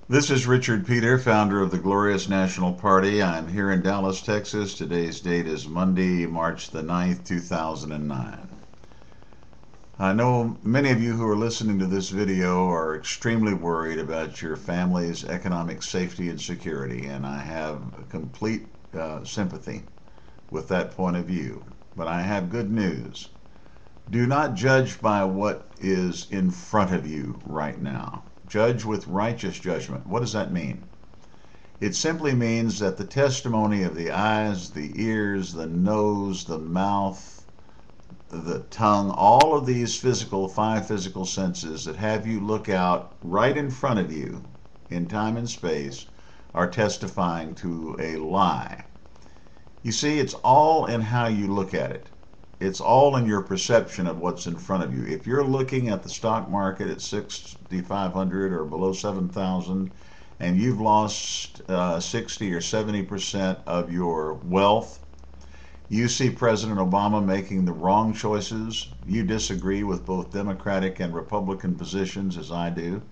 This is Richard Peter, founder of the Glorious National Party. I'm here in Dallas, Texas. Today's date is Monday, March the 9th, 2009. I know many of you who are listening to this video are extremely worried about your family's economic safety and security, and I have complete sympathy with that point of view. But I have good news. Do not judge by what is in front of you right now. Judge with righteous judgment. What does that mean? It simply means that the testimony of the eyes, the ears, the nose, the mouth, the tongue, all of these five physical senses that have you look out right in front of you in time and space are testifying to a lie. You see, it's all in how you look at it. It's all in your perception of what's in front of you. If you're looking at the stock market at 6,500 or below 7,000 and you've lost 60 or 70% of your wealth, you see President Obama making the wrong choices, you disagree with both Democratic and Republican positions as I do,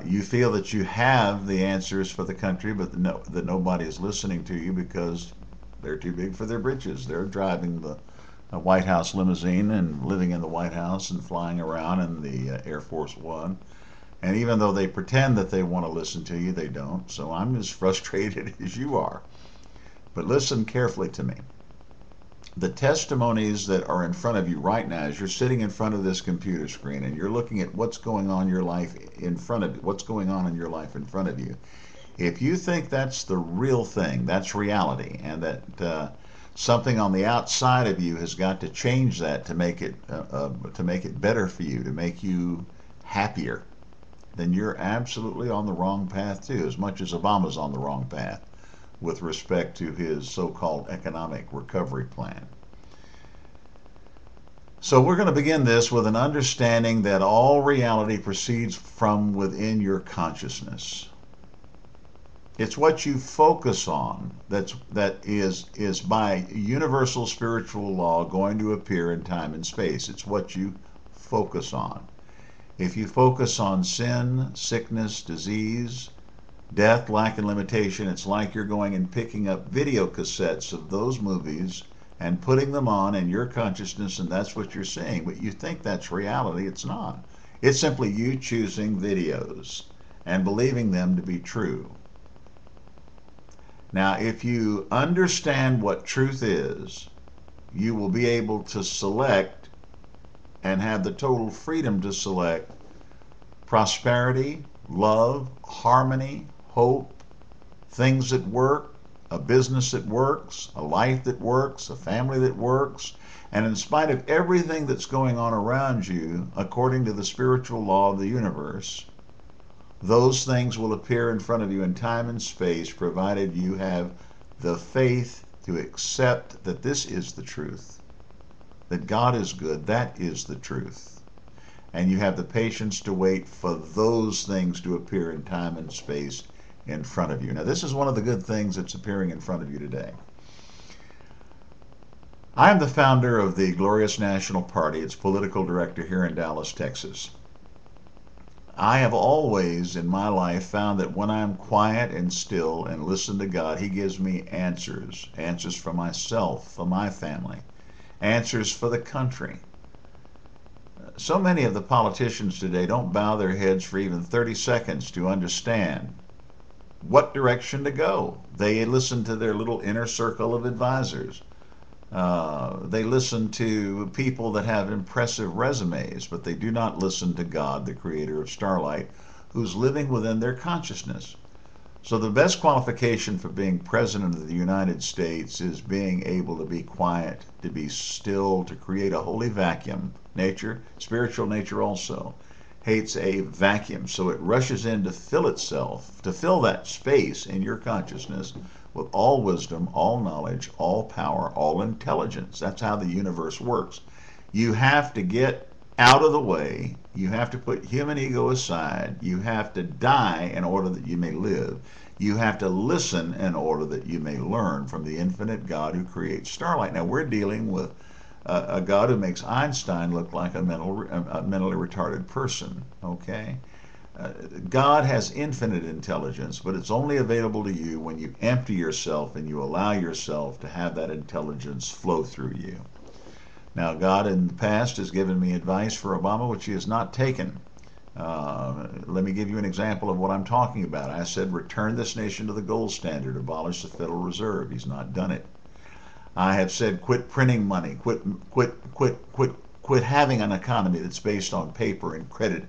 you feel that you have the answers for the country, but that nobody is listening to you because they're too big for their britches. They're driving the White House limousine and living in the White House and flying around in the Air Force One. And even though they pretend that they want to listen to you, they don't. So I'm as frustrated as you are. But listen carefully to me. The testimonies that are in front of you right now, as you're sitting in front of this computer screen and you're looking at what's going on in your life in front of you, what's going on in your life in front of you, if you think that's the real thing, that's reality, and that something on the outside of you has got to change that to make it better for you, to make you happier, then you're absolutely on the wrong path too, as much as Obama's on the wrong path with respect to his so-called economic recovery plan. So we're going to begin this with an understanding that all reality proceeds from within your consciousness. It's what you focus on that is by universal spiritual law going to appear in time and space. It's what you focus on. If you focus on sin, sickness, disease, death, lack, and limitation, it's like you're going and picking up video cassettes of those movies and putting them on in your consciousness, and that's what you're seeing. But you think that's reality. It's not. It's simply you choosing videos and believing them to be true. Now, if you understand what truth is, you will be able to select and have the total freedom to select prosperity, love, harmony, hope, things that work, a business that works, a life that works, a family that works. And in spite of everything that's going on around you, according to the spiritual law of the universe, those things will appear in front of you in time and space, provided you have the faith to accept that this is the truth, that God is good, that is the truth. And you have the patience to wait for those things to appear in time and space in front of you. Now, this is one of the good things that's appearing in front of you today. I am the founder of the Glorious National Party, its political director here in Dallas, Texas. I have always in my life found that when I'm quiet and still and listen to God, He gives me answers. Answers for myself, for my family, answers for the country. So many of the politicians today don't bow their heads for even 30 seconds to understand what direction to go. They listen to their little inner circle of advisors. They listen to people that have impressive resumes, but they do not listen to God, the creator of starlight, who's living within their consciousness. So the best qualification for being president of the United States is being able to be quiet, to be still, to create a holy vacuum. Nature, spiritual nature also, hates a vacuum, so it rushes in to fill itself, to fill that space in your consciousness with all wisdom, all knowledge, all power, all intelligence. That's how the universe works. You have to get out of the way. You have to put human ego aside. You have to die in order that you may live. You have to listen in order that you may learn from the infinite God who creates starlight. Now, we're dealing with a God who makes Einstein look like a mentally retarded person, okay? God has infinite intelligence, but it's only available to you when you empty yourself and you allow yourself to have that intelligence flow through you. Now, God in the past has given me advice for Obama, which he has not taken. Let me give you an example of what I'm talking about. I said, return this nation to the gold standard, abolish the Federal Reserve. He's not done it. I have said, quit printing money, quit having an economy that's based on paper and credit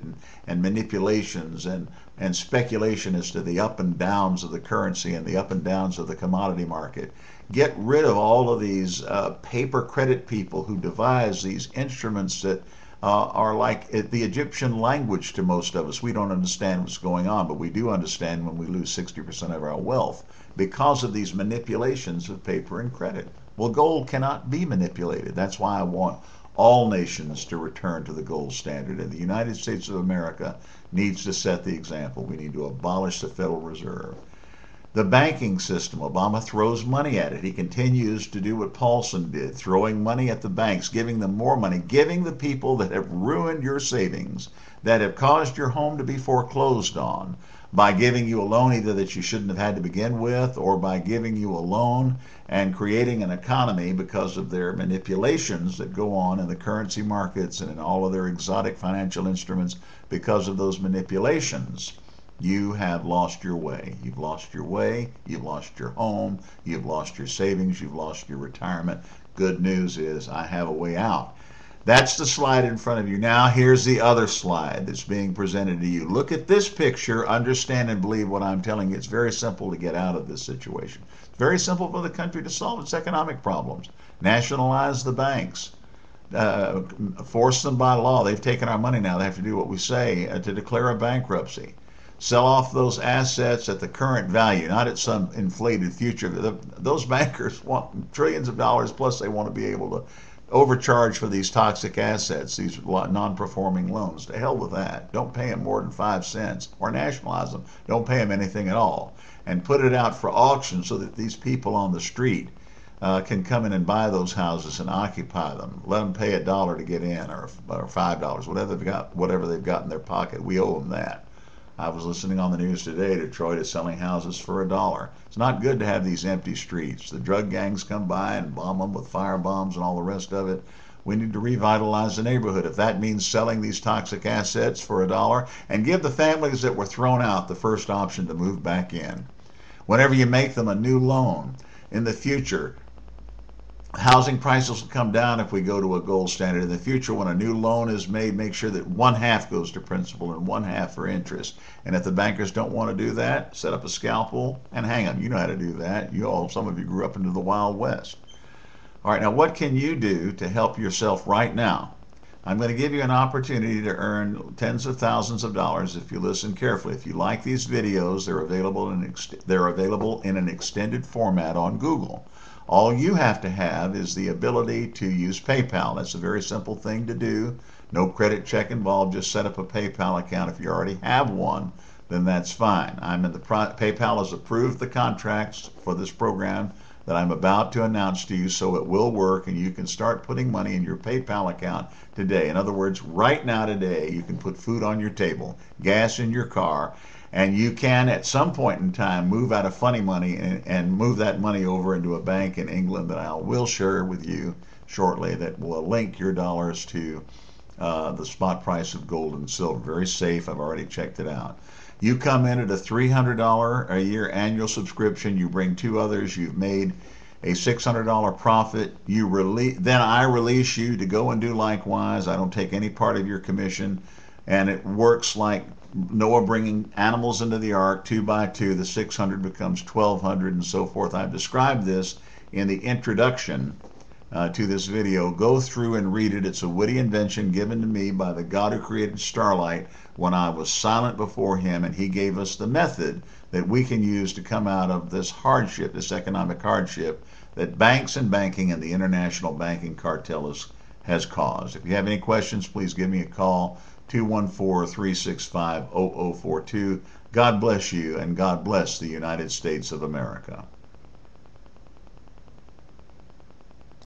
and manipulations and speculation as to the up and downs of the currency and the up and downs of the commodity market. Get rid of all of these paper credit people who devise these instruments that are like the Egyptian language to most of us. We don't understand what's going on, but we do understand when we lose 60% of our wealth because of these manipulations of paper and credit. Well, gold cannot be manipulated. That's why I want all nations to return to the gold standard, and the United States of America needs to set the example. We need to abolish the Federal Reserve. The banking system, Obama throws money at it. He continues to do what Paulson did, throwing money at the banks, giving them more money, giving the people that have ruined your savings, that have caused your home to be foreclosed on, by giving you a loan either that you shouldn't have had to begin with, or by giving you a loan and creating an economy because of their manipulations that go on in the currency markets and in all of their exotic financial instruments. Because of those manipulations, you have lost your way. You've lost your way, you've lost your home, you've lost your savings, you've lost your retirement. Good news is I have a way out. That's the slide in front of you. Now here's the other slide that's being presented to you. Look at this picture, understand and believe what I'm telling you. It's very simple to get out of this situation. It's very simple for the country to solve its economic problems. Nationalize the banks. Force them by law. They've taken our money now. They have to do what we say to declare a bankruptcy. Sell off those assets at the current value, not at some inflated future. Those bankers want trillions of dollars, plus they want to be able to overcharge for these toxic assets, these non-performing loans. To hell with that. Don't pay them more than 5 cents, or nationalize them. Don't pay them anything at all. And put it out for auction so that these people on the street can come in and buy those houses and occupy them. Let them pay $1 to get in, or $5, whatever they've got in their pocket. We owe them that. I was listening on the news today. Detroit is selling houses for $1. It's not good to have these empty streets. The drug gangs come by and bomb them with fire bombs and all the rest of it. We need to revitalize the neighborhood. If that means selling these toxic assets for $1, and give the families that were thrown out the first option to move back in. Whenever you make them a new loan in the future, housing prices will come down if we go to a gold standard. In the future, when a new loan is made, make sure that 1/2 goes to principal and 1/2 for interest. And if the bankers don't want to do that, set up a scalpel and hang them. You know how to do that. Some of you grew up into the Wild West. All right, now what can you do to help yourself right now? I'm going to give you an opportunity to earn tens of thousands of dollars if you listen carefully. If you like these videos, they're available in an extended format on Google. All you have to have is the ability to use PayPal. That's a very simple thing to do. No credit check involved. Just set up a PayPal account. If you already have one, then that's fine. PayPal has approved the contracts for this program that I'm about to announce to you, so it will work, and you can start putting money in your PayPal account today. In other words, right now today, you can put food on your table, gas in your car, and you can at some point in time move out of funny money and move that money over into a bank in England that I will share with you shortly, that will link your dollars to the spot price of gold and silver. Very safe. I've already checked it out. You come in at a $300 a year annual subscription. You bring 2 others. You've made a $600 profit. Then I release you to go and do likewise. I don't take any part of your commission, and it works like Noah bringing animals into the ark 2 by 2. The 600 becomes 1,200 and so forth. I've described this in the introduction to this video. Go through and read it. It's a witty invention given to me by the God who created starlight when I was silent before him, and he gave us the method that we can use to come out of this hardship, this economic hardship that banks and banking and the international banking cartel has caused. If you have any questions, please give me a call. 214-365-0042. God bless you, and God bless the United States of America.